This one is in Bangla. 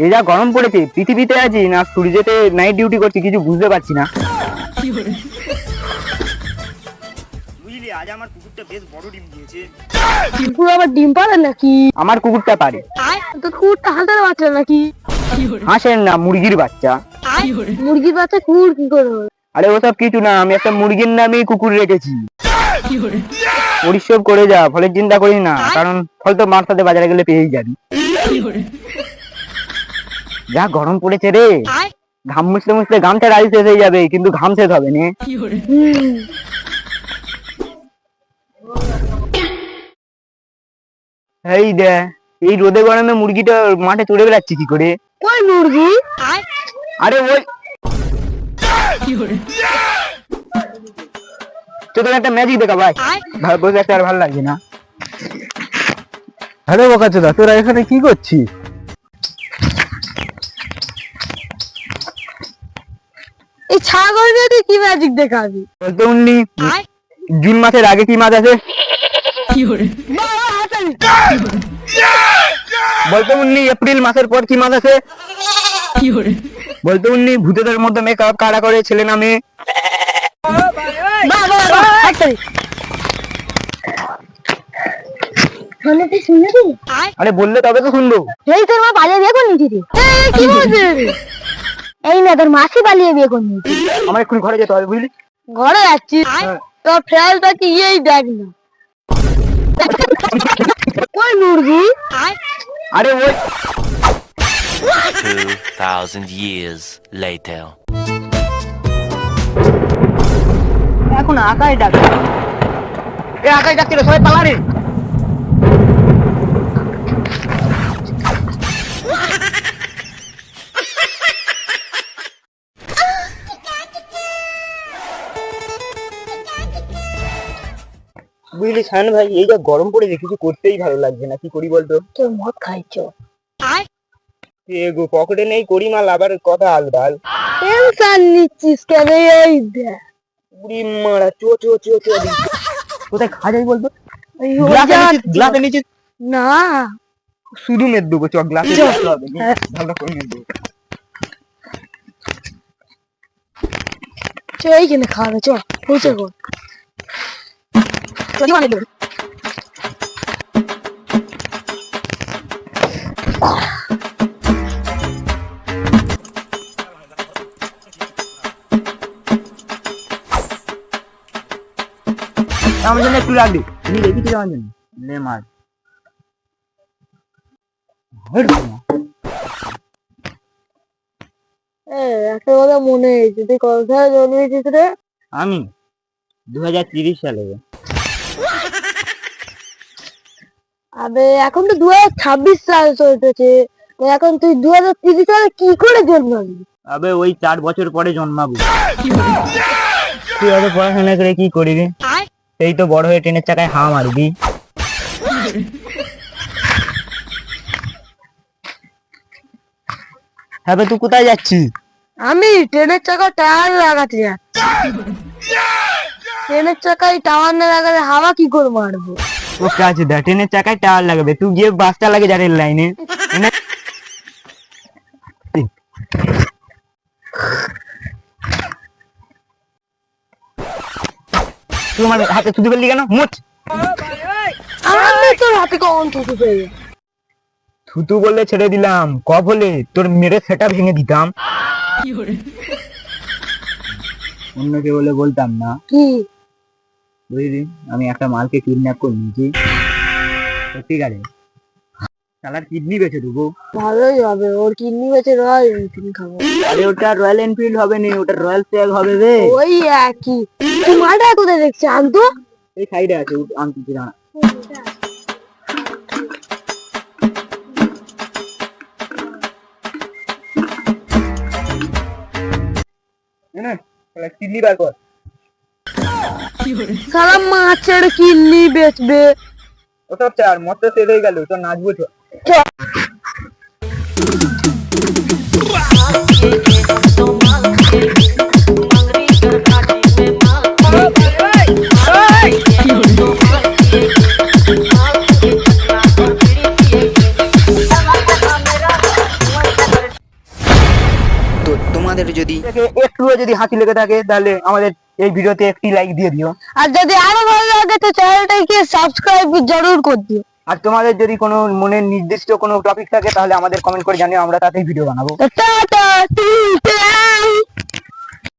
এই যা গরম পড়েছে, পৃথিবীতে আছি না সূর্যেতে নাইট ডিউটি করছি কিছু বুঝতে পারছি না। বুঝলি, আজ আমার কুকুরটা বেশ বড় ডিম দিয়েছে। কুকুর আবার ডিম পারে নাকি? আমার কুকুরটা পারে। তো কুকুরটা হাঁসের বাচ্চা নাকি? হাঁসের না, মুরগির বাচ্চা। মুরগির বাচ্চা কুকুর কি করে হয়? আরে ওসব কিছু না, আমি একটা মুরগির নামে কুকুর রেখেছি। পরিশ্রম করে যা, ফলের চিন্তা করিস না, কারণ ফল তো মার সাথে বাজারে গেলে পেয়েই যাবি। যা গরম পড়েছে রে, ঘাম মুছতে মুছতে ঘামটা রাজি শেষ হয়ে যাবে, কিন্তু ঘাম শেষ হবে না। এই দে, এই রোদে গরমে মুরগিটা মাঠে চড়ে বেড়াচ্ছি কি করে? ওই মুরগি? আরে ওই তোদের একটা ম্যাজিক দেখা ভাই, বসে একটা আর ভালো লাগছে না। হ্যালো বোকাচোদা, তোরা এখানে কি করছিস? এই ছাগল দিয়ে তুই কি ম্যাজিক দেখাবি? বলতে উনি জুন মাসের আগে কি মাস আছে? বলতে উনি এপ্রিল মাসের পর কি মাস আছে? বলতে উনি ভূতেদের মধ্যে মেকআপ কারা করে, ছেলে না মেয়ে? আরে বললে তবে তো শুনবো। এই তোর মা পালিয়ে বিয়ে করে নিয়েছি। কি বলছিস? এই না, তোর মাসি পালিয়ে বিয়ে করে নিয়েছি। আমার এক্ষুনি ঘরে যেতে হবে, বুঝলি? ঘরে যাচ্ছি? তোর ফেলটা কি এই দেখ না। ওই মুরগি? আরে ওই 2000 years later. এখন আকাশ ডাকছে। এ আকাশ ডাকছে রে, সবাই পালা রে। বুঝলি শান ভাই, এই যা গরম পড়েছে কিছু করতেই ভালো লাগছে না, কি করি বলতো? তোর মদ খাইছো? এগো পকেটে নেই করি মাল, আবার কথা আলবাল। টেনশন নিচ্ছিস কেন? এই দেখ বুড়ি মারা, চো চো চো চো। কোথায় খাওয়া যায় বলতো? ওই গ্লাসে নিচে না, শুধু মেদ দেবো, চ গ্লাসে হবে, ভালো করে মেদ দেবো। চ এইখানে খাওয়াবে, চ পৌঁছে কর। যদি মানে দেবে আমার জন্য একটু রাখবি, তুমি রেখেছি আমার জন্য। লে মার একটা কথা মনে হয়েছে, তুই কোথায় জন্মেছিস রে? আমি 2030 সালে। আবে এখন তো 2026 সাল চলতেছে, তো এখন তুই 2030 সালে কি করে জন্মাবি? আবে ওই 4 বছর পরে জন্মাবো। তুই অত পড়াশোনা করে কি করবি? এই তো বড় হয়ে ট্রেনের চাকায় হাওয়া মারবি। হ্যাঁ তুই কোথায় যাচ্ছিস? আমি ট্রেনের চাকা টায়ার লাগাতে যাচ্ছি। ট্রেনের চাকায় টাওয়ার না লাগালে হাওয়া কি করে মারবো? ও কাছে দা, ট্রেনের চাকায় টায়ার লাগাবে, তুই গিয়ে বাসটা লাগে যা রেল লাইনে। তুই আমার হাতে থুতু ফেললি কেন? মুচ। আমি তোর হাতে কখন থুতু পেয়ে? থুতু বললে ছেড়ে দিলাম, কব হলে তোর মেরে সেটা ভেঙে দিতাম। অন্য কে বলে বলতাম না। কি বুঝলি, আমি একটা মালকে কিডন্যাপ করে নিয়েছি। ঠিক আছে, শালার কিডনি বেঁচে দেবো। ভালোই হবে, ওর কিডনি বেচে রয়্যাল এনফিল্ড খাবো। আরে ওটা রয়্যাল এনফিল্ড হবে না, ওটা রয়্যাল ট্যাগ হবে রে। ওই একই। তুই মালটা কোথায় দেখছি? আনতো এই সাইডে আছে, আনতে না। কিডনি বার কর। সারা মাছের কিডনি বেচবে। ওটা চার মত শেষ হয়ে গেল, তো নাচবো। তোমাদের যদি একটুও যদি হাসি লেগে থাকে তাহলে আমাদের এই ভিডিওতে একটি লাইক দিয়ে দিও। আর যদি আরো ভালো লাগে তো চ্যানেলটাকে সাবস্ক্রাইব জরুর করে দিও। আর তোমাদের যদি কোনো মনের নির্দিষ্ট কোনো টপিক থাকে তাহলে আমাদের কমেন্ট করে জানিও, আমরা তাতেই ভিডিও বানাবো। টাটা।